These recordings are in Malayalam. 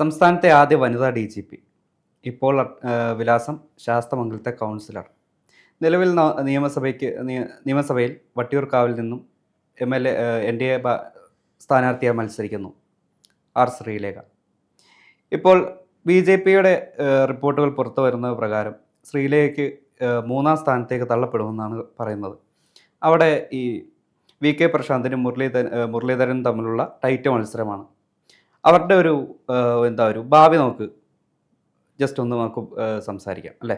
സംസ്ഥാനത്തെ ആദ്യ വനിതാ DGP. ഇപ്പോൾ വിലാസം ശാസ്തമംഗലത്തെ കൗൺസിലർ. നിലവിൽ നിയമസഭയിൽ വട്ടിയൂർക്കാവിൽ നിന്നും MLA NDA സ്ഥാനാർത്ഥിയായി മത്സരിക്കുന്നു ആർ ശ്രീലേഖ. ഇപ്പോൾ BJPയുടെ റിപ്പോർട്ടുകൾ പുറത്തു വരുന്നത് പ്രകാരം ശ്രീലേഖയ്ക്ക് 3-ാം സ്ഥാനത്തേക്ക് തള്ളപ്പെടുമെന്നാണ് പറയുന്നത്. അവിടെ ഈ VK പ്രശാന്തിനും മുരളീധരനും തമ്മിലുള്ള ടൈറ്റ് മത്സരമാണ്. അവരുടെ ഒരു ഭാവി നമുക്ക് ജസ്റ്റ് ഒന്ന് നമുക്ക് സംസാരിക്കാം അല്ലേ?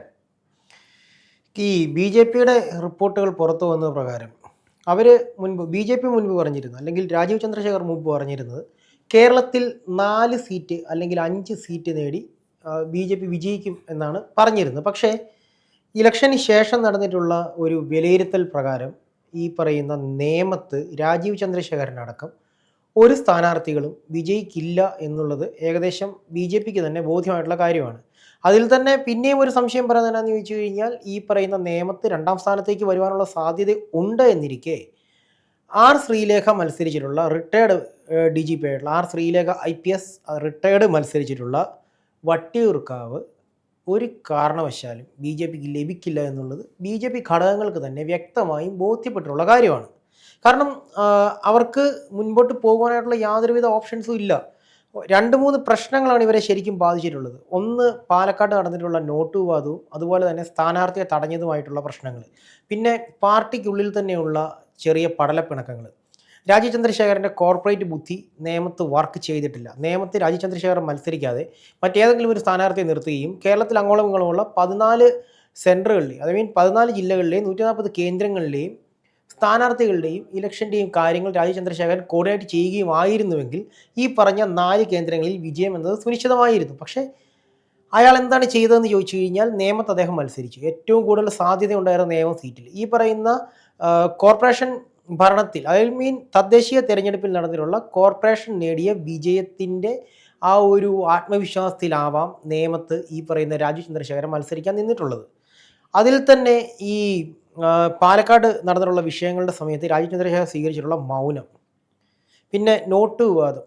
ഈ BJPയുടെ റിപ്പോർട്ടുകൾ പുറത്തു വന്ന പ്രകാരം BJP മുൻപ് പറഞ്ഞിരുന്നു, അല്ലെങ്കിൽ രാജീവ് ചന്ദ്രശേഖർ മുമ്പ് പറഞ്ഞിരുന്നത്, കേരളത്തിൽ 4 സീറ്റ് അല്ലെങ്കിൽ 5 സീറ്റ് നേടി BJP വിജയിക്കും എന്നാണ് പറഞ്ഞിരുന്നത്. പക്ഷേ ഇലക്ഷന് ശേഷം നടന്നിട്ടുള്ള ഒരു വിലയിരുത്തൽ പ്രകാരം ഈ പറയുന്ന നേമത്ത് രാജീവ് ചന്ദ്രശേഖരനടക്കം ഒരു സ്ഥാനാർത്ഥികളും വിജയിക്കില്ല എന്നുള്ളത് ഏകദേശം BJPക്ക് തന്നെ ബോധ്യമായിട്ടുള്ള കാര്യമാണ്. അതിൽ തന്നെ പിന്നെയും ഒരു സംശയം പറയുന്നതെന്ന് ചോദിച്ചു കഴിഞ്ഞാൽ, ഈ പറയുന്ന നേമത്ത് 2-ാം സ്ഥാനത്തേക്ക് വരുവാനുള്ള സാധ്യത ഉണ്ട് എന്നിരിക്കെ ആർ ശ്രീലേഖ മത്സരിച്ചിട്ടുള്ള റിട്ടയർഡ് DGP ആയിട്ടുള്ള ആർ ശ്രീലേഖ IPS റിട്ടയർഡ് മത്സരിച്ചിട്ടുള്ള വട്ടിയൂർക്കാവ് ഒരു കാരണവശാലും BJPക്ക് ലഭിക്കില്ല എന്നുള്ളത് BJP ഘടകങ്ങൾക്ക് തന്നെ വ്യക്തമായും ബോധ്യപ്പെട്ടിട്ടുള്ള കാര്യമാണ്. കാരണം അവർക്ക് മുൻപോട്ട് പോകുവാനായിട്ടുള്ള യാതൊരുവിധ ഓപ്ഷൻസും ഇല്ല. 2-3 പ്രശ്നങ്ങളാണ് ഇവരെ ശരിക്കും ബാധിച്ചിട്ടുള്ളത്. ഒന്ന്, പാലക്കാട് നടന്നിട്ടുള്ള നോട്ട് വിവാദവും അതുപോലെ തന്നെ സ്ഥാനാർത്ഥിയെ തടഞ്ഞതുമായിട്ടുള്ള പ്രശ്നങ്ങൾ. പിന്നെ പാർട്ടിക്കുള്ളിൽ തന്നെയുള്ള ചെറിയ പടലപ്പിണക്കങ്ങൾ. രാജീവ് ചന്ദ്രശേഖരൻ്റെ കോർപ്പറേറ്റ് ബുദ്ധി നേമത്ത് വർക്ക് ചെയ്തിട്ടില്ല. നേമത്ത് രാജീവ് ചന്ദ്രശേഖരൻ മത്സരിക്കാതെ മറ്റേതെങ്കിലും ഒരു സ്ഥാനാർത്ഥിയെ നിർത്തുകയും കേരളത്തിൽ അങ്ങോളം ഇങ്ങോളമുള്ള 14 സെൻറ്ററുകളിലെയും, അതായത് 14 ജില്ലകളിലെയും 140 കേന്ദ്രങ്ങളിലെയും സ്ഥാനാർത്ഥികളുടെയും ഇലക്ഷൻ്റെയും കാര്യങ്ങൾ രാജീവ് ചന്ദ്രശേഖരൻ കോർഡിനേറ്റ് ചെയ്യുകയുമായിരുന്നുവെങ്കിൽ ഈ പറഞ്ഞ 4 കേന്ദ്രങ്ങളിൽ വിജയം എന്നത് സുനിശ്ചിതമായിരുന്നു. പക്ഷേ അയാൾ എന്താണ് ചെയ്തതെന്ന് ചോദിച്ചു കഴിഞ്ഞാൽ, നേമത്ത് അദ്ദേഹം മത്സരിച്ചു. ഏറ്റവും കൂടുതൽ സാധ്യത ഉണ്ടായിരുന്ന നേമം സീറ്റിൽ ഈ പറയുന്ന കോർപ്പറേഷൻ ഭരണത്തിൽ, തദ്ദേശീയ തെരഞ്ഞെടുപ്പിൽ നടന്നിട്ടുള്ള കോർപ്പറേഷൻ നേടിയ വിജയത്തിൻ്റെ ആ ഒരു ആത്മവിശ്വാസത്തിലാവാം നേമത്ത് ഈ പറയുന്ന രാജീവ് ചന്ദ്രശേഖരൻ മത്സരിക്കാൻ നിന്നിട്ടുള്ളത്. അതിൽ തന്നെ ഈ പാലക്കാട് നടന്നിട്ടുള്ള വിഷയങ്ങളുടെ സമയത്ത് രാജീവ് ചന്ദ്രശേഖരൻ സ്വീകരിച്ചിട്ടുള്ള മൗനം, പിന്നെ നോട്ട് വിവാദം,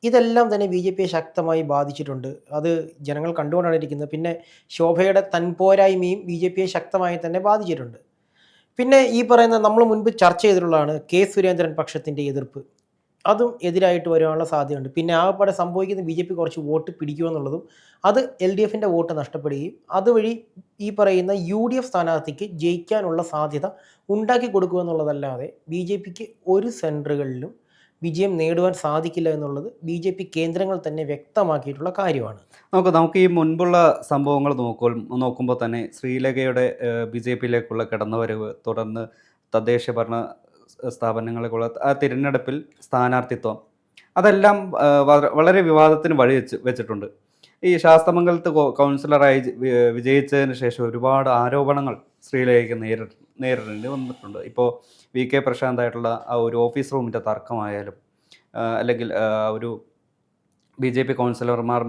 ഇതെല്ലാം തന്നെ BJPയെ ശക്തമായി ബാധിച്ചിട്ടുണ്ട്. അത് ജനങ്ങൾ കണ്ടുകൊണ്ടാണ് ഇരിക്കുന്നത്. പിന്നെ ശോഭയുടെ തൻപോരായ്മയും BJPയെ ശക്തമായി തന്നെ ബാധിച്ചിട്ടുണ്ട്. പിന്നെ ഈ പറയുന്ന നമ്മൾ മുൻപ് ചർച്ച ചെയ്തിട്ടുള്ളതാണ് K സുരേന്ദ്രൻ പക്ഷത്തിൻ്റെ എതിർപ്പ്, അതും എതിരായിട്ട് വരാനുള്ള സാധ്യതയുണ്ട്. പിന്നെ ആകെപ്പാടെ സംഭവിക്കുന്ന BJP കുറച്ച് വോട്ട് പിടിക്കുമെന്നുള്ളതും, അത് LDFൻ്റെ വോട്ട് നഷ്ടപ്പെടുകയും അതുവഴി ഈ പറയുന്ന UDF സ്ഥാനാർത്ഥിക്ക് ജയിക്കാനുള്ള സാധ്യത ഉണ്ടാക്കി കൊടുക്കുമെന്നുള്ളതല്ലാതെ BJPക്ക് ഒരു സെൻറ്ററുകളിലും വിജയം നേടുവാൻ സാധിക്കില്ല എന്നുള്ളത് BJP കേന്ദ്രങ്ങൾ തന്നെ വ്യക്തമാക്കിയിട്ടുള്ള കാര്യമാണ്. നമുക്ക് ഈ മുൻപുള്ള സംഭവങ്ങൾ നോക്കുമ്പോൾ തന്നെ ശ്രീലേഖയുടെ BJPയിലേക്കുള്ള കടന്നുവരവ്, തുടർന്ന് തദ്ദേശ ഭരണ സ്ഥാപനങ്ങളിലേക്കുള്ള ആ തിരഞ്ഞെടുപ്പിൽ സ്ഥാനാർത്ഥിത്വം, അതെല്ലാം വളരെ വിവാദത്തിന് വെച്ചിട്ടുണ്ട്. ഈ ശാസ്തമംഗലത്ത് കൗൺസിലറായി വിജയിച്ചതിന് ശേഷം ഒരുപാട് ആരോപണങ്ങൾ ശ്രീലേഖയ്ക്ക് നേരിടേണ്ടി വന്നിട്ടുണ്ട്. ഇപ്പോൾ VK പ്രശാന്തായിട്ടുള്ള ആ ഒരു ഓഫീസ് റൂമിൻ്റെ തർക്കമായാലും, അല്ലെങ്കിൽ ഒരു BJP കൗൺസിലർമാർ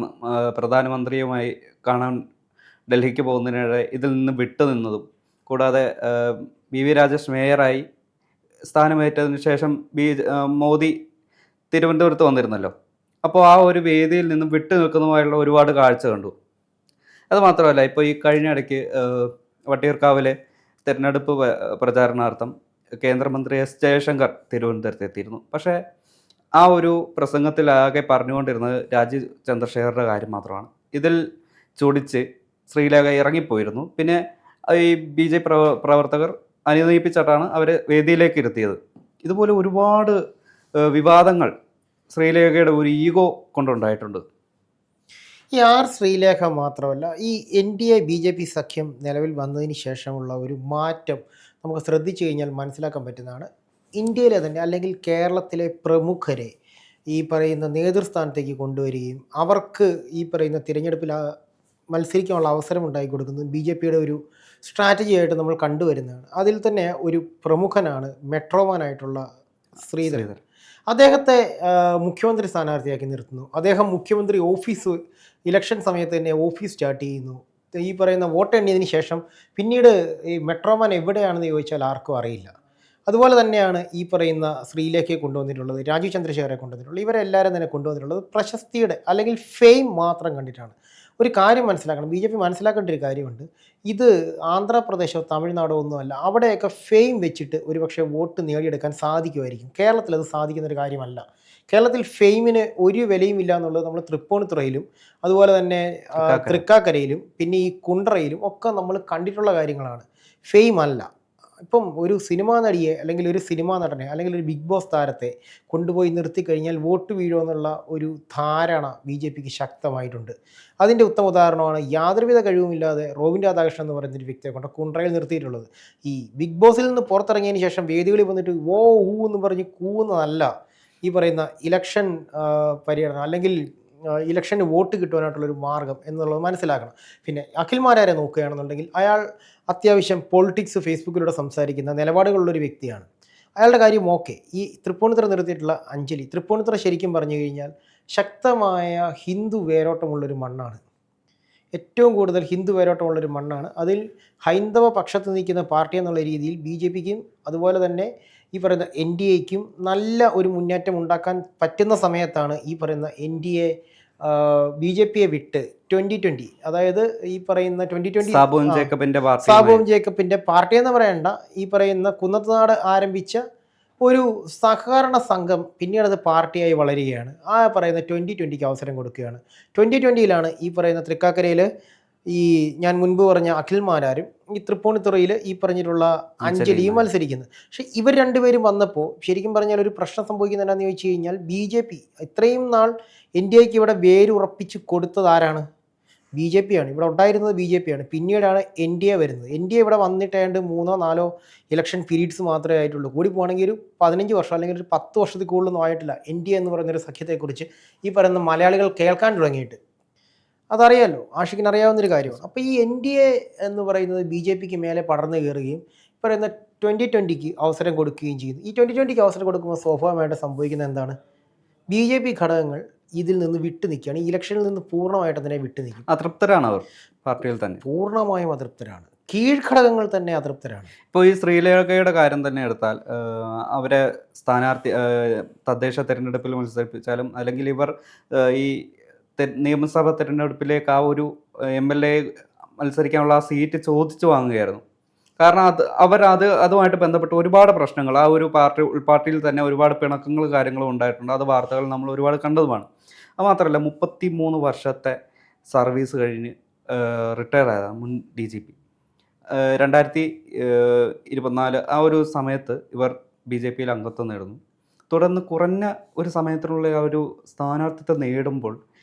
പ്രധാനമന്ത്രിയുമായി കാണാൻ ഡൽഹിക്ക് പോകുന്നതിനിടെ ഇതിൽ നിന്ന് വിട്ടുനിന്നതും, കൂടാതെ BV രാജേഷ് മേയറായി സ്ഥാനമേറ്റതിന് ശേഷം മോദി തിരുവനന്തപുരത്ത് വന്നിരുന്നല്ലോ. അപ്പോൾ ആ ഒരു വേദിയിൽ നിന്നും വിട്ടു നിൽക്കുന്നതുമായുള്ള ഒരുപാട് കാഴ്ച കണ്ടു. അതുമാത്രമല്ല, ഇപ്പോൾ ഈ കഴിഞ്ഞ ഇടയ്ക്ക് വട്ടിയൂർക്കാവിലെ തിരഞ്ഞെടുപ്പ് പ്രചാരണാർത്ഥം കേന്ദ്രമന്ത്രി S ജയശങ്കർ തിരുവനന്തപുരത്ത് എത്തിയിരുന്നു. പക്ഷേ ആ ഒരു പ്രസംഗത്തിലാകെ പറഞ്ഞുകൊണ്ടിരുന്നത് രാജീവ് ചന്ദ്രശേഖരുടെ കാര്യം മാത്രമാണ്. ഇതിൽ ചൊടിച്ച് ശ്രീലേഖ ഇറങ്ങിപ്പോയിരുന്നു. പിന്നെ ഈ BJP പ്രവർത്തകർ അനുനയിപ്പിച്ചിട്ടാണ് അവരെ വേദിയിലേക്ക് ഇരുത്തിയത്. ഇതുപോലെ ഒരുപാട് വിവാദങ്ങൾ ശ്രീലേഖയുടെ ഒരു ഈഗോ കൊണ്ടുണ്ടായിട്ടുണ്ട്. ഈ ആർ ശ്രീലേഖ മാത്രമല്ല, ഈ NDA BJP സഖ്യം നിലവിൽ വന്നതിന് ശേഷമുള്ള ഒരു മാറ്റം നമുക്ക് ശ്രദ്ധിച്ചു കഴിഞ്ഞാൽ മനസ്സിലാക്കാൻ പറ്റുന്നതാണ്. ഇന്ത്യയിലെ തന്നെ, അല്ലെങ്കിൽ കേരളത്തിലെ പ്രമുഖരെ ഈ പറയുന്ന നേതൃസ്ഥാനത്തേക്ക് കൊണ്ടുവരികയും അവർക്ക് ഈ പറയുന്ന തിരഞ്ഞെടുപ്പിൽ മത്സരിക്കാനുള്ള അവസരം ഉണ്ടാക്കി കൊടുക്കുന്നത് BJPയുടെ ഒരു സ്ട്രാറ്റജി ആയിട്ട് നമ്മൾ കണ്ടുവരുന്നതാണ്. അതിൽ തന്നെ ഒരു പ്രമുഖനാണ് മെട്രോമാനായിട്ടുള്ള ശ്രീധരൻ. അദ്ദേഹത്തെ മുഖ്യമന്ത്രി സ്ഥാനാർത്ഥിയാക്കി നിർത്തുന്നു. അദ്ദേഹം മുഖ്യമന്ത്രി ഓഫീസ് ഇലക്ഷൻ സമയത്ത് തന്നെ ഓഫീസ് സ്റ്റാർട്ട് ചെയ്യുന്നു. ഈ പറയുന്ന വോട്ട് എണ്ണിയതിന് ശേഷം പിന്നീട് ഈ മെട്രോമാൻ എവിടെയാണെന്ന് ചോദിച്ചാൽ ആർക്കും അറിയില്ല. അതുപോലെ തന്നെയാണ് ഈ പറയുന്ന ശ്രീലേഖയെ കൊണ്ടുവന്നിട്ടുള്ളത്, രാജീവ് ചന്ദ്രശേഖരെ കൊണ്ടുവന്നിട്ടുള്ളത്. ഇവരെല്ലാവരും തന്നെ കൊണ്ടുവന്നിട്ടുള്ളത് പ്രശസ്തിയുടെ അല്ലെങ്കിൽ ഫെയിം മാത്രം കണ്ടിട്ടാണ്. ഒരു കാര്യം മനസ്സിലാക്കണം, ബി ജെ പി മനസ്സിലാക്കേണ്ട ഒരു കാര്യമുണ്ട്. ഇത് ആന്ധ്രാപ്രദേശോ തമിഴ്നാടോ ഒന്നുമല്ല. അവിടെയൊക്കെ ഫെയിം വെച്ചിട്ട് ഒരുപക്ഷെ വോട്ട് നേടിയെടുക്കാൻ സാധിക്കുമായിരിക്കും. കേരളത്തിൽ അത് സാധിക്കുന്ന ഒരു കാര്യമല്ല. കേരളത്തിൽ ഫെയിമിന് ഒരു വിലയും ഇല്ല എന്നുള്ളത് നമ്മൾ തൃപ്പൂണിത്തുറയിലും അതുപോലെ തന്നെ തൃക്കാക്കരയിലും പിന്നെ ഈ കുണ്ട്രയിലും ഒക്കെ നമ്മൾ കണ്ടിട്ടുള്ള കാര്യങ്ങളാണ്. ഫെയിം അല്ല. ഇപ്പം ഒരു സിനിമാ നടിയെ അല്ലെങ്കിൽ ഒരു സിനിമാ നടനെ അല്ലെങ്കിൽ ഒരു ബിഗ് ബോസ് താരത്തെ കൊണ്ടുപോയി നിർത്തി കഴിഞ്ഞാൽ വോട്ട് വീഴുമെന്നുള്ള ഒരു ധാരണ ബി ജെ പിക്ക് ശക്തമായിട്ടുണ്ട്. അതിൻ്റെ ഉത്തമ ഉദാഹരണമാണ് യാതൊരുവിധ കഴിവുമില്ലാതെ റോബിൻ രാധാകൃഷ്ണൻ എന്ന് പറയുന്നൊരു വ്യക്തിയെ കൊണ്ട് കുണ്ട്രയിൽ നിർത്തിയിട്ടുള്ളത്. ഈ ബിഗ് ബോസിൽ നിന്ന് പുറത്തിറങ്ങിയതിന് ശേഷം വേദികളിൽ വന്നിട്ട് ഓ ഹൂ എന്ന് പറഞ്ഞ് കൂവുന്നതല്ല ഈ പറയുന്ന ഇലക്ഷൻ പര്യടനം അല്ലെങ്കിൽ ഇലക്ഷന് വോട്ട് കിട്ടുവാനായിട്ടുള്ളൊരു മാർഗം എന്നുള്ളത് മനസ്സിലാക്കണം. പിന്നെ അഖിൽമാരാരെ നോക്കുകയാണെന്നുണ്ടെങ്കിൽ അയാൾ അത്യാവശ്യം പൊളിറ്റിക്സ് ഫേസ്ബുക്കിലൂടെ സംസാരിക്കുന്ന നിലപാടുകളുള്ളൊരു വ്യക്തിയാണ്. അയാളുടെ കാര്യം ഓക്കെ. ഈ തൃപ്പൂണിത്തുറ നിർത്തിയിട്ടുള്ള അഞ്ജലി, തൃപ്പൂണിത്തുറ ശരിക്കും പറഞ്ഞു കഴിഞ്ഞാൽ ശക്തമായ ഹിന്ദു വേരോട്ടമുള്ളൊരു മണ്ണാണ്. ഏറ്റവും കൂടുതൽ ഹിന്ദു വേരോട്ടമുള്ളൊരു മണ്ണാണ്. അതിൽ ഹൈന്ദവ പക്ഷത്ത് നിൽക്കുന്ന പാർട്ടി എന്നുള്ള രീതിയിൽ ബി ജെ പിക്കും അതുപോലെ തന്നെ ഈ പറയുന്ന എൻ ഡി എക്കും നല്ല ഒരു മുന്നേറ്റം ഉണ്ടാക്കാൻ പറ്റുന്ന സമയത്താണ് ഈ പറയുന്ന N D A B J പിയെ വിട്ട് 2020, അതായത് ഈ പറയുന്ന 2020 സാബുവും ജേക്കബിൻ്റെ പാർട്ടി എന്ന് പറയേണ്ട ഈ പറയുന്ന കുന്നത്തുനാട് ആരംഭിച്ച ഒരു സഹകരണ സംഘം പിന്നീട് അത് പാർട്ടിയായി വളരുകയാണ്. ആ പറയുന്ന 2020ക്ക് അവസരം കൊടുക്കുകയാണ്. 2020യിലാണ് ഈ പറയുന്ന തൃക്കാക്കരയിൽ ഈ ഞാൻ മുൻപ് പറഞ്ഞ അഖിൽമാരാരും ഈ തൃപ്പൂണിത്തുറയിൽ ഈ പറഞ്ഞിട്ടുള്ള അഞ്ജലിയും മത്സരിക്കുന്നത്. പക്ഷെ ഇവർ രണ്ടുപേരും വന്നപ്പോൾ ശരിക്കും പറഞ്ഞാൽ ഒരു പ്രശ്നം സംഭവിക്കുന്നത് എന്താണെന്ന് ചോദിച്ചു കഴിഞ്ഞാൽ ബി ജെ പി ഇത്രയും നാൾ എൻ ഡി എക്ക് ഇവിടെ വേരുറപ്പിച്ച് കൊടുത്തത് ആരാണ്? ബി ജെ പി ആണ്. ഇവിടെ ഉണ്ടായിരുന്നത് ബി ജെ പി ആണ്. പിന്നീടാണ് എൻ ഡി എ വരുന്നത്. എൻ ഡി എ ഇവിടെ വന്നിട്ടാണ്ട് 3-4 ഇലക്ഷൻ പീരീഡ്സ് മാത്രമേ ആയിട്ടുള്ളൂ. കൂടി പോകണമെങ്കിൽ ഒരു 15 വർഷം അല്ലെങ്കിൽ ഒരു 10 വർഷത്തിൽ കൂടുതലൊന്നും ആയിട്ടില്ല എൻ ഡി എ എന്ന് പറയുന്നൊരു സഖ്യത്തെക്കുറിച്ച് ഈ പറയുന്ന മലയാളികൾ കേൾക്കാൻ തുടങ്ങിയിട്ട്. അതറിയാമല്ലോ, ആഷിക്കിന് അറിയാവുന്നൊരു കാര്യമാണ്. അപ്പോൾ ഈ എൻ ഡി എ എന്ന് പറയുന്നത് ബി ജെ പിക്ക് മേലെ പടർന്നു കയറുകയും പറയുന്ന 2020ക്ക് അവസരം കൊടുക്കുകയും ചെയ്യുന്നു. ഈ 2020ക്ക് അവസരം കൊടുക്കുമ്പോൾ സ്വാഭാവികമായിട്ട് സംഭവിക്കുന്നത് എന്താണ്? ബി ജെ പി ഘടകങ്ങൾ ഇതിൽ നിന്ന് വിട്ടു നിൽക്കുകയാണ്. ഈ ഇലക്ഷനിൽ നിന്ന് പൂർണ്ണമായിട്ട് തന്നെ വിട്ടു നിൽക്കും. അതൃപ്തരാണ് അവർ പാർട്ടിയിൽ തന്നെ, പൂർണ്ണമായും അതൃപ്തരാണ്. കീഴ്ഘടകങ്ങൾ തന്നെ അതൃപ്തരാണ്. ഇപ്പോൾ ഈ ശ്രീലേഖയുടെ കാര്യം തന്നെ എടുത്താൽ അവരെ സ്ഥാനാർത്ഥി തദ്ദേശ തെരഞ്ഞെടുപ്പിൽ മത്സരിപ്പിച്ചാലും അല്ലെങ്കിൽ ഇവർ ഈ നിയമസഭാ തെരഞ്ഞെടുപ്പിലേക്ക് ആ ഒരു MLA മത്സരിക്കാനുള്ള ആ സീറ്റ് ചോദിച്ചു വാങ്ങുകയായിരുന്നു. കാരണം അതുമായിട്ട് ബന്ധപ്പെട്ട് ഒരുപാട് പ്രശ്നങ്ങൾ ആ ഒരു പാർട്ടിയിൽ തന്നെ ഒരുപാട് പിണക്കങ്ങൾ കാര്യങ്ങളും ഉണ്ടായിട്ടുണ്ട്. അത് വാർത്തകൾ നമ്മൾ ഒരുപാട് കണ്ടതുമാണ്. അത് മാത്രമല്ല 33 വർഷത്തെ സർവീസ് കഴിഞ്ഞ് റിട്ടയർ ആയതാണ് മുൻ DGP. 2024 ആ ഒരു സമയത്ത് ഇവർ BJPയിൽ അംഗത്വം നേടുന്നു. തുടർന്ന് കുറഞ്ഞ ഒരു സമയത്തിനുള്ള ആ ഒരു സ്ഥാനാർത്ഥിത്വം നേടുമ്പോൾ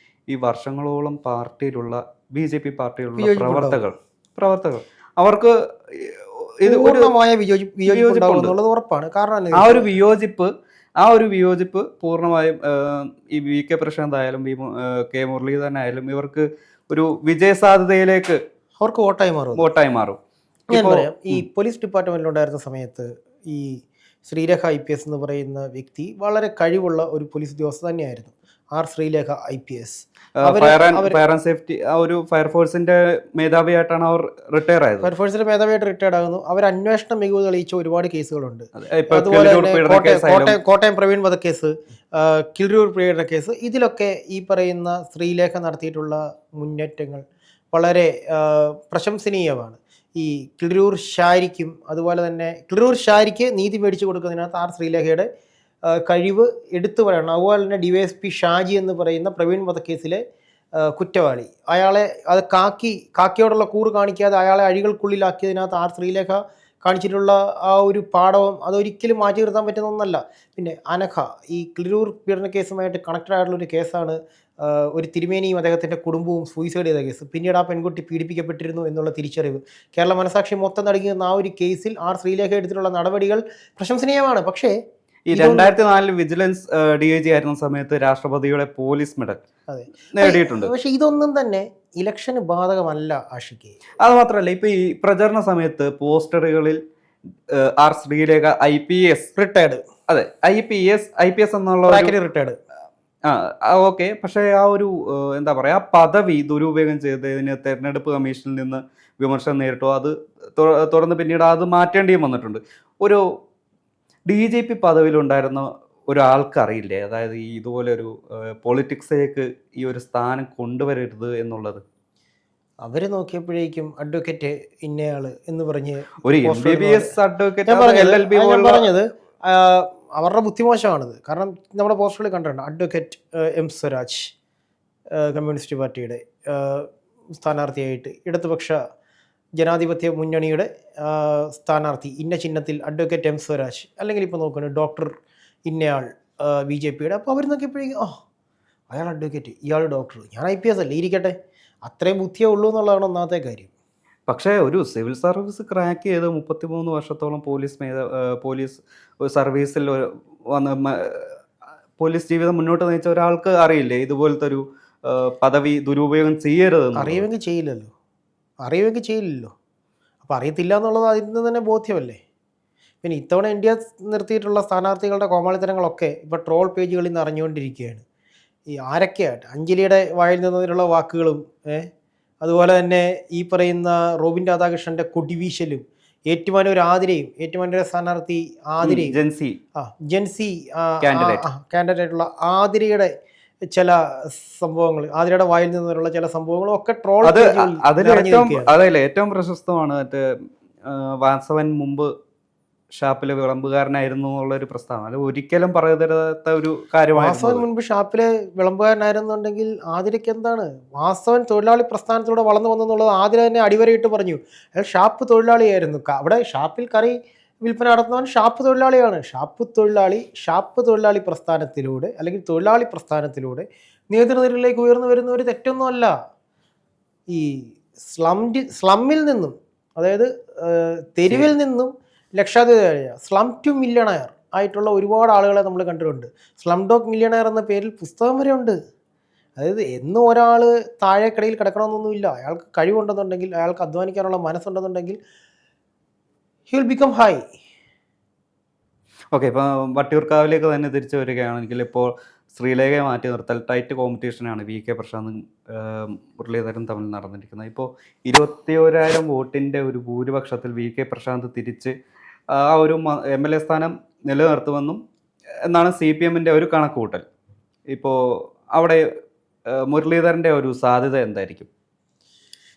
ഈ വർഷങ്ങളോളം പാർട്ടിയിലുള്ള BJP പാർട്ടിയിലുള്ള പ്രവർത്തകർ അവർക്ക് ഇത് ഉറപ്പാണ്. കാരണം ആ ഒരു വിയോജിപ്പ് പൂർണ്ണമായും ഈ VK പ്രശാന്ത് ആയാലും K മുരളീധരൻ ആയാലും ഇവർക്ക് ഒരു വിജയ സാധ്യതയിലേക്ക് അവർക്ക് വോട്ടായി മാറും. ഞാൻ പറയാം, ഈ പോലീസ് ഡിപ്പാർട്ട്മെന്റിലുണ്ടായിരുന്ന സമയത്ത് ഈ ശ്രീലേഖ IPS എന്ന് പറയുന്ന വ്യക്തി വളരെ കഴിവുള്ള ഒരു പോലീസ് ഉദ്യോഗസ്ഥ തന്നെയായിരുന്നു. Sreelekha IPS fire and safety ആ ഒരു ഫയർഫോഴ്സിന്റെ മേധാവിയായിട്ടാണ് അവർ റിട്ടയർ ആയത്. ഫയർഫോഴ്സിന്റെ മേധാവിയായിട്ട് റിട്ടയർഡ് ആകുന്നു. അവർ അന്വേഷണ മികവ് തെളിയിച്ച ഒരുപാട് കേസുകളുണ്ട്. അതുപോലെ തന്നെ കോട്ടയം പ്രവീൺ വധക്കേസ്, കിൽരൂർ പീഡന കേസ്, ഇതിലൊക്കെ ഈ പറയുന്ന ശ്രീലേഖ നടത്തിയിട്ടുള്ള മുന്നേറ്റങ്ങൾ വളരെ പ്രശംസനീയമാണ്. ഈ കിൽരൂർ ഷാരിക്കും അതുപോലെ തന്നെ കിൽരൂർ ഷാരിക്ക് നീതി മേടിച്ചു കൊടുക്കുന്നതിനകത്ത് ശ്രീലേഖയുടെ കഴിവ് എടുത്തു പറയണം. അതുപോലെ തന്നെ DYSP ഷാജി എന്ന് പറയുന്ന പ്രവീൺ വധക്കേസിലെ കുറ്റവാളി, അയാളെ അത് കാക്കിയോടുള്ള കൂറ് കാണിക്കാതെ അയാളെ അഴികൾക്കുള്ളിലാക്കിയതിനകത്ത് ശ്രീലേഖ കാണിച്ചിട്ടുള്ള ആ ഒരു പാഠവും അതൊരിക്കലും മാറ്റി നിർത്താൻ പറ്റുന്ന ഒന്നല്ല. പിന്നെ അനഘ, ഈ കിളിരൂർ പീഡന കേസുമായിട്ട് കണക്റ്റഡ് ആയിട്ടുള്ളൊരു കേസാണ്. ഒരു തിരുമേനിയും അദ്ദേഹത്തിൻ്റെ കുടുംബവും സൂയിസൈഡ് ചെയ്ത കേസ്. പിന്നീട് ആ പെൺകുട്ടി പീഡിപ്പിക്കപ്പെട്ടിരുന്നു എന്നുള്ള തിരിച്ചറിവ് കേരള മനസാക്ഷി മൊത്തം നടുങ്ങിയ ആ ഒരു കേസിൽ ശ്രീലേഖ എടുത്തിട്ടുള്ള നടപടികൾ പ്രശംസനീയമാണ്. പക്ഷേ ഈ 2004 വിജിലൻസ് DIG ആയിരുന്ന സമയത്ത് രാഷ്ട്രപതിയുടെ പോലീസ് മെഡൽ നേടിയിട്ടുണ്ട്. പക്ഷെ ഇതൊന്നും തന്നെ ഇലക്ഷന് ബാധകമല്ല ആഷിക്ക്. അത് മാത്രമല്ല, ഇപ്പൊ ഈ പ്രചരണ സമയത്ത് പോസ്റ്ററുകളിൽ ശ്രീലേഖ IPS റിട്ടയർഡ്, അതെ IPS എന്നുള്ള റിട്ടയർഡ് ഓക്കെ. പക്ഷെ ആ ഒരു എന്താ പറയാ പദവി ദുരുപയോഗം ചെയ്തതിന് തെരഞ്ഞെടുപ്പ് കമ്മീഷനിൽ നിന്ന് വിമർശനം നേരിട്ടോ. അത് തുടർന്ന് പിന്നീട് അത് മാറ്റേണ്ടിയും വന്നിട്ടുണ്ട്. ഒരു DGP പദവിയിലുണ്ടായിരുന്ന ഒരാൾക്ക് അറിയില്ലേ, അതായത് ഈ ഇതുപോലെ ഒരു പൊളിറ്റിക്സിലേക്ക് ഈ ഒരു സ്ഥാനം കൊണ്ടുവരരുത് എന്നുള്ളത്? അവര് നോക്കിയപ്പോഴേക്കും അഡ്വക്കേറ്റ് ഇന്നയാള് എന്ന് പറഞ്ഞ് ഒരു പോസ്റ്റർ ഇടുന്ന MBBS അഡ്വക്കേറ്റ്, ഞാൻ പറഞ്ഞത് LLB ഞാൻ പോലുള്ള പറഞ്ഞത് ആ, അവരുടെ ബുദ്ധിമോശമാണിത്. കാരണം നമ്മുടെ പോസ്റ്ററിൽ കണ്ടിട്ടുണ്ട് അഡ്വക്കേറ്റ് M സ്വരാജ് കമ്മ്യൂണിസ്റ്റ് പാർട്ടിയുടെ സ്ഥാനാർത്ഥിയായിട്ട് ഇടതുപക്ഷ ജനാധിപത്യ മുന്നണിയുടെ സ്ഥാനാർത്ഥി ഇന്ന ചിഹ്നത്തിൽ അഡ്വക്കേറ്റ് M സ്വരാജ്, അല്ലെങ്കിൽ ഇപ്പോൾ നോക്കുന്നത് ഡോക്ടർ ഇന്നയാൾ BJPയുടെ. അപ്പോൾ അവർ നോക്കിയപ്പോഴേക്കും അയാൾ അഡ്വക്കേറ്റ്, ഇയാൾ ഡോക്ടർ, ഞാൻ IPS അല്ലേ, ഇരിക്കട്ടെ, അത്രയും ബുദ്ധിയേ ഉള്ളൂ എന്നുള്ളതാണ് ഒന്നാമത്തെ കാര്യം. പക്ഷേ ഒരു സിവിൽ സർവീസ് ക്രാക്ക് ചെയ്ത് 33 വർഷത്തോളം പോലീസ് സർവീസിൽ പോലീസ് ജീവിതം മുന്നോട്ട് നയിച്ച ഒരാൾക്ക് അറിയില്ലേ ഇതുപോലത്തെ ഒരു പദവി ദുരുപയോഗം ചെയ്യരുതെന്ന്? അറിയുമെങ്കിൽ ചെയ്യില്ലല്ലോ. അപ്പോൾ അറിയത്തില്ല എന്നുള്ളത് അതിൽ നിന്ന് തന്നെ ബോധ്യമല്ലേ. പിന്നെ ഇത്തവണ ഇന്ത്യ നിർത്തിയിട്ടുള്ള സ്ഥാനാർത്ഥികളുടെ കോമാളിത്തരങ്ങളൊക്കെ ഇപ്പോൾ ട്രോൾ പേജുകളിൽ നിന്ന് അറിഞ്ഞുകൊണ്ടിരിക്കുകയാണ്. ഈ ആരൊക്കെയായിട്ട് അഞ്ജലിയുടെ വായിൽ നിന്നുള്ള വാക്കുകളും അതുപോലെ തന്നെ ഈ പറയുന്ന റോബിൻ രാധാകൃഷ്ണന്റെ കൊടിവീശലും, ഏറ്റുമാനൂർ സ്ഥാനാർത്ഥി ആതിരയും ജെൻസി കാൻഡിഡേറ്റുള്ള ആതിരയുടെ ചില സംഭവങ്ങൾ, ആതിരയുടെ വായിൽ നിന്നുള്ള ചില സംഭവങ്ങളും ഒക്കെ ട്രോൾ അതിൽ ഏറ്റവും പ്രശസ്തമാണ് മറ്റേ വാസവൻ മുമ്പ് ഷാപ്പിലെ വിളമ്പുകാരനായിരുന്നു എന്നുള്ളൊരു പ്രസ്താവന. അത് ഒരിക്കലും പറയരുതാത്ത ഒരു കാര്യമാണ്. വാസവൻ മുൻപ് ഷാപ്പിലെ വിളമ്പുകാരനായിരുന്നുണ്ടെങ്കിൽ ആതിരയ്ക്ക് എന്താണ്? വാസവൻ തൊഴിലാളി പ്രസ്ഥാനത്തിലൂടെ വളർന്നു വന്നെന്നുള്ളത് ആതിര തന്നെ അടിവരയിട്ട് പറഞ്ഞു. അയാൾ ഷാപ്പ് തൊഴിലാളിയായിരുന്നു. അവിടെ ഷാപ്പിൽ കറി വിൽപ്പന നടത്തുന്നവൻ ഷാപ്പ് തൊഴിലാളിയാണ്. ഷാപ്പ് തൊഴിലാളി പ്രസ്ഥാനത്തിലൂടെ അല്ലെങ്കിൽ തൊഴിലാളി പ്രസ്ഥാനത്തിലൂടെ നേതൃനിരയിലേക്ക് ഉയർന്നു വരുന്ന ഒരു തെറ്റൊന്നുമല്ല. ഈ സ്ലമ്മിൽ നിന്നും, അതായത് തെരുവിൽ നിന്നും ലക്ഷാധിപതി, സ്ലം ടു മില്യണയർ ആയിട്ടുള്ള ഒരുപാട് ആളുകളെ നമ്മൾ കണ്ടിട്ടുണ്ട്. സ്ലം ഡോഗ് മില്യണയർ എന്ന പേരിൽ പുസ്തകം വരെ ഉണ്ട്. അതായത് എന്നും ഒരാൾ താഴേക്കടയിൽ കിടക്കണമെന്നൊന്നുമില്ല. അയാൾക്ക് കഴിവുണ്ടെന്നുണ്ടെങ്കിൽ, അയാൾക്ക് അധ്വാനിക്കാനുള്ള മനസ്സുണ്ടെന്നുണ്ടെങ്കിൽ he will become high. Okay, ഇപ്പം വട്ടിയൂർക്കാവിലേക്ക് തന്നെ തിരിച്ചു വരികയാണെങ്കിൽ ഇപ്പോൾ ശ്രീലേഖയെ മാറ്റി നിർത്തൽ ടൈറ്റ് കോമ്പറ്റീഷനാണ് VK പ്രശാന്തും മുരളീധരൻ തമ്മിൽ നടന്നിരിക്കുന്നത്. ഇപ്പോൾ 21,000 വോട്ടിൻ്റെ ഒരു ഭൂരിപക്ഷത്തിൽ VK പ്രശാന്ത് തിരിച്ച് ആ ഒരു MLA സ്ഥാനം നിലനിർത്തുമെന്നും എന്നാണ് CPM-ൻ്റെ ഒരു കണക്കുകൂട്ടൽ. ഇപ്പോൾ അവിടെ മുരളീധരൻ്റെ ഒരു സാധ്യത എന്തായിരിക്കും?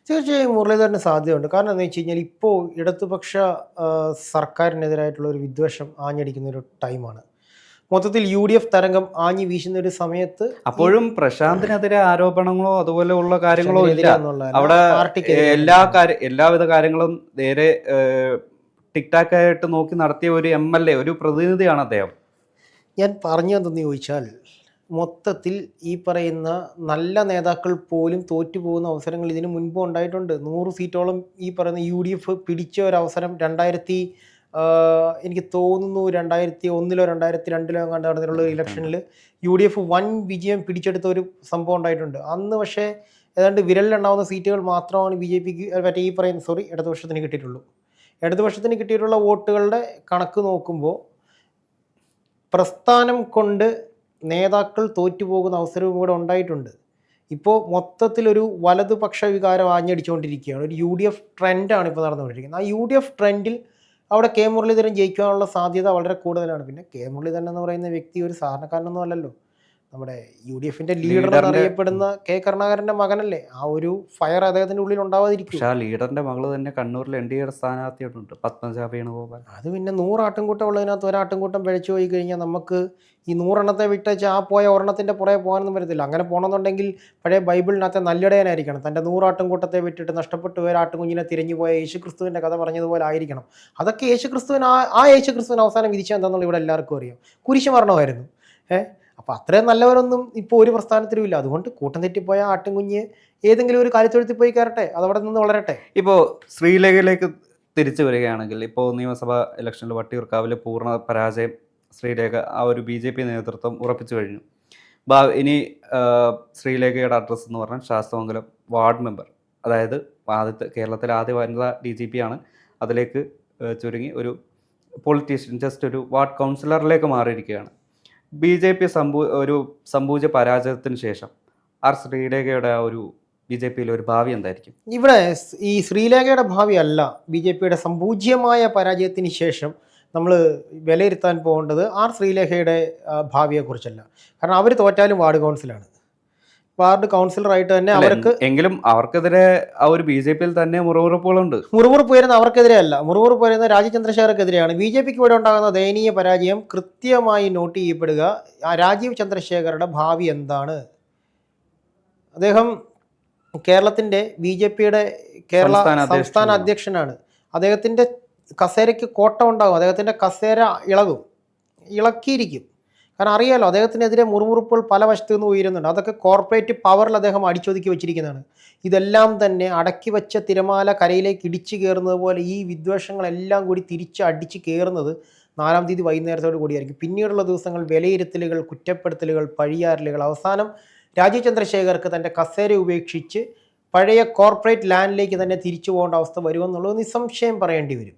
തീർച്ചയായും മുരളീധരന് സാധ്യതയുണ്ട്. കാരണം എന്താ വെച്ച് കഴിഞ്ഞാൽ ഇപ്പോൾ ഇടതുപക്ഷ സർക്കാരിനെതിരായിട്ടുള്ള ഒരു വിദ്വേഷം ആഞ്ഞടിക്കുന്ന ഒരു ടൈമാണ്. മൊത്തത്തിൽ UDF തരംഗം ആഞ്ഞു വീശുന്ന ഒരു സമയത്ത് അപ്പോഴും പ്രശാന്തിനെതിരെ ആരോപണങ്ങളോ അതുപോലെ ഉള്ള കാര്യങ്ങളോ ഇല്ല. അവിടെ എല്ലാവിധ കാര്യങ്ങളും നേരെ ടിക്ടാക്കായിട്ട് നോക്കി നടത്തിയ ഒരു MLA, ഒരു പ്രതിനിധിയാണ് അദ്ദേഹം. ഞാൻ പറഞ്ഞു എന്തെന്ന് ചോദിച്ചാൽ, മൊത്തത്തിൽ ഈ പറയുന്ന നല്ല നേതാക്കൾ പോലും തോറ്റുപോകുന്ന അവസരങ്ങൾ ഇതിനു മുൻപ് ഉണ്ടായിട്ടുണ്ട്. 100 സീറ്റോളം ഈ പറയുന്ന UDF പിടിച്ച ഒരവസരം എനിക്ക് തോന്നുന്നു 2001-ലോ 2002-ലോ എങ്ങാണ്ട് നടന്നിട്ടുള്ള ഇലക്ഷനിൽ UDF വൻ വിജയം പിടിച്ചെടുത്ത ഒരു സംഭവം ഉണ്ടായിട്ടുണ്ട്. അന്ന് പക്ഷേ ഏതാണ്ട് വിരലിലുണ്ടാവുന്ന സീറ്റുകൾ മാത്രമാണ് BJPക്ക് മറ്റേ ഈ പറയുന്ന ഇടതുപക്ഷത്തിന് കിട്ടിയിട്ടുള്ളൂ. ഇടതുപക്ഷത്തിന് കിട്ടിയിട്ടുള്ള വോട്ടുകളുടെ കണക്ക് നോക്കുമ്പോൾ പ്രസ്ഥാനം കൊണ്ട് നേതാക്കൾ തോറ്റുപോകുന്ന അവസരവും കൂടെ ഉണ്ടായിട്ടുണ്ട്. ഇപ്പോൾ മൊത്തത്തിലൊരു വലതുപക്ഷ വികാരം ആഞ്ഞടിച്ചുകൊണ്ടിരിക്കുകയാണ്. ഒരു UDF ട്രെൻഡാണ് ഇപ്പോൾ നടന്നുകൊണ്ടിരിക്കുന്നത്. ആ UDF ട്രെൻഡിൽ അവിടെ K മുരളീധരൻ ജയിക്കാനുള്ള സാധ്യത വളരെ കൂടുതലാണ്. പിന്നെ K മുരളീധരൻ എന്ന് പറയുന്ന വ്യക്തി ഒരു സാധാരണക്കാരനൊന്നും അല്ലല്ലോ. നമ്മുടെ UDFന്റെ ലീഡർ എന്നറിയപ്പെടുന്ന K കരുണാകരന്റെ മകനല്ലേ. ആ ഒരു ഫയർ അദ്ദേഹത്തിന്റെ ഉള്ളിൽ ഉണ്ടാവാതിരിക്കും. പക്ഷേ ആ ലീഡറിന്റെ മകള് തന്നെ കണ്ണൂരിൽ NDAയുടെ സ്ഥാനാർത്ഥിയായിട്ടുണ്ട്, പത്മജ വേണുഗോപാൽ. അത് പിന്നെ 100 ആട്ടിൻകൂട്ടം ഉള്ളതിനകത്ത് ഒരാട്ടിൻകൂട്ടം പിഴച്ചു പോയി കഴിഞ്ഞാൽ നമുക്ക് ഈ 100 എണ്ണത്തെ വിട്ടേച്ച് ആ പോയ ഒരെണ്ണത്തിൻ്റെ പുറകെ പോകാനൊന്നും വരത്തില്ല. അങ്ങനെ പോകണമെന്നുണ്ടെങ്കിൽ പഴയ ബൈബിളിനകത്തെ നല്ലിടയനായിരിക്കണം. തൻ്റെ 100 ആട്ടിൻകൂട്ടത്തെ വിട്ടിട്ട് നഷ്ടപ്പെട്ടു പോയ ആട്ടുകുഞ്ഞിനെ തിരഞ്ഞു പോയ യേശുക്രിസ്തുവിൻ്റെ കഥ പറഞ്ഞതുപോലെ ആയിരിക്കണം. അതൊക്കെ യേശുക്രിസ്തുവിന് യേശുക്രിസ്തുവിന് അവസാനം വിധിച്ചാൽ എന്താണെന്നുള്ള ഇവിടെ എല്ലാവർക്കും അറിയാം. കുരിശ് മരണമായിരുന്നു. അപ്പോൾ അത്രയും നല്ലവരൊന്നും ഇപ്പോൾ ഒരു പ്രസ്ഥാനത്തിലും ഇല്ല. അതുകൊണ്ട് കൂട്ടം തെറ്റിപ്പോയ ആട്ടിൻകുഞ്ഞ് ഏതെങ്കിലും ഒരു കാര്യത്തൊഴുത്തിൽ പോയി കയറട്ടെ, അതവിടെ നിന്ന് വളരട്ടെ. ഇപ്പോൾ ശ്രീലേഖയിലേക്ക് തിരിച്ചു വരികയാണെങ്കിൽ, ഇപ്പോൾ നിയമസഭാ ഇലക്ഷനിൽ വട്ടിയൂർക്കാവിലെ പൂർണ്ണ പരാജയം ശ്രീലേഖ ആ ഒരു BJP നേതൃത്വം ഉറപ്പിച്ചു കഴിഞ്ഞു. ഇനി ശ്രീലേഖയുടെ അഡ്രസ്സ് എന്ന് പറഞ്ഞാൽ ശാസ്തമംഗലം വാർഡ് മെമ്പർ, അതായത് കേരളത്തിലെ ആദ്യ വനിതാ DGP ആണ്. അതിലേക്ക് ചുരുങ്ങി ഒരു പൊളിറ്റീഷ്യൻ, ജസ്റ്റ് ഒരു വാർഡ് കൗൺസിലറിലേക്ക് മാറിയിരിക്കുകയാണ്. BJP ഒരു സംഭൂജ പരാജയത്തിന് ശേഷം ശ്രീലേഖയുടെ ആ ഒരു BJPയിലെ ഒരു ഭാവി എന്തായിരിക്കും? ഇവിടെ ഈ ശ്രീലേഖയുടെ ഭാവി അല്ല BJPയുടെ സംപൂജ്യമായ പരാജയത്തിന് ശേഷം നമ്മൾ വിലയിരുത്താൻ പോകേണ്ടത് ആർ ശ്രീലേഖയുടെ ഭാവിയെക്കുറിച്ചല്ല. കാരണം അവർ തോറ്റാലും വാർഡ് കൗൺസിലാണ്. വാർഡ് കൗൺസിലറായിട്ട് തന്നെ അല്ല, അവർക്ക് എങ്കിലും അവർക്കെതിരെ ആ ഒരു ബി.ജെ.പിയിൽ തന്നെ മുറിവുറുപ്പുകളുണ്ട്. മുറിവുറുപ്പ് വരുന്ന അവർക്കെതിരെ അല്ല, മുറിവുറുപ്പ് വരുന്ന രാജീവ് ചന്ദ്രശേഖർക്കെതിരെയാണ്. ബി.ജെ.പിക്ക് ഇവിടെ ഉണ്ടാകുന്ന ദയനീയ പരാജയം കൃത്യമായി നോട്ട് ചെയ്യപ്പെടുക. ആ രാജീവ് ചന്ദ്രശേഖറുടെ ഭാവി എന്താണ്? അദ്ദേഹം കേരളത്തിൻ്റെ ബി.ജെ.പിയുടെ കേരള സംസ്ഥാന അധ്യക്ഷനാണ്. അദ്ദേഹത്തിൻ്റെ കസേരയ്ക്ക് കോട്ടം ഉണ്ടാകും, അദ്ദേഹത്തിൻ്റെ കസേര ഇളക്കിയിരിക്കും. കാരണം അറിയാലോ, അദ്ദേഹത്തിനെതിരെ മുറിവുറുപ്പുകൾ പല വശത്തു നിന്ന് ഉയരുന്നുണ്ട്. അതൊക്കെ കോർപ്പറേറ്റ് പവറിൽ അദ്ദേഹം അടിച്ചൊതുക്കി വെച്ചിരിക്കുന്നതാണ്. ഇതെല്ലാം തന്നെ അടക്കി വെച്ച തിരമാല കരയിലേക്ക് ഇടിച്ചു കയറുന്നത് പോലെ ഈ വിദ്വേഷങ്ങളെല്ലാം കൂടി തിരിച്ച് അടിച്ച് കയറുന്നത് 4-ാം തീയതി വൈകുന്നേരത്തോടു കൂടിയായിരിക്കും. പിന്നീടുള്ള ദിവസങ്ങൾ വിലയിരുത്തലുകൾ, കുറ്റപ്പെടുത്തലുകൾ, പഴിയാറലുകൾ. അവസാനം രാജീവ് ചന്ദ്രശേഖർക്ക് തൻ്റെ കസേര ഉപേക്ഷിച്ച് പഴയ കോർപ്പറേറ്റ് ലാൻഡിലേക്ക് തന്നെ തിരിച്ചു പോകേണ്ട അവസ്ഥ വരുമെന്നുള്ളത് നിസ്സംശയം പറയേണ്ടി വരും.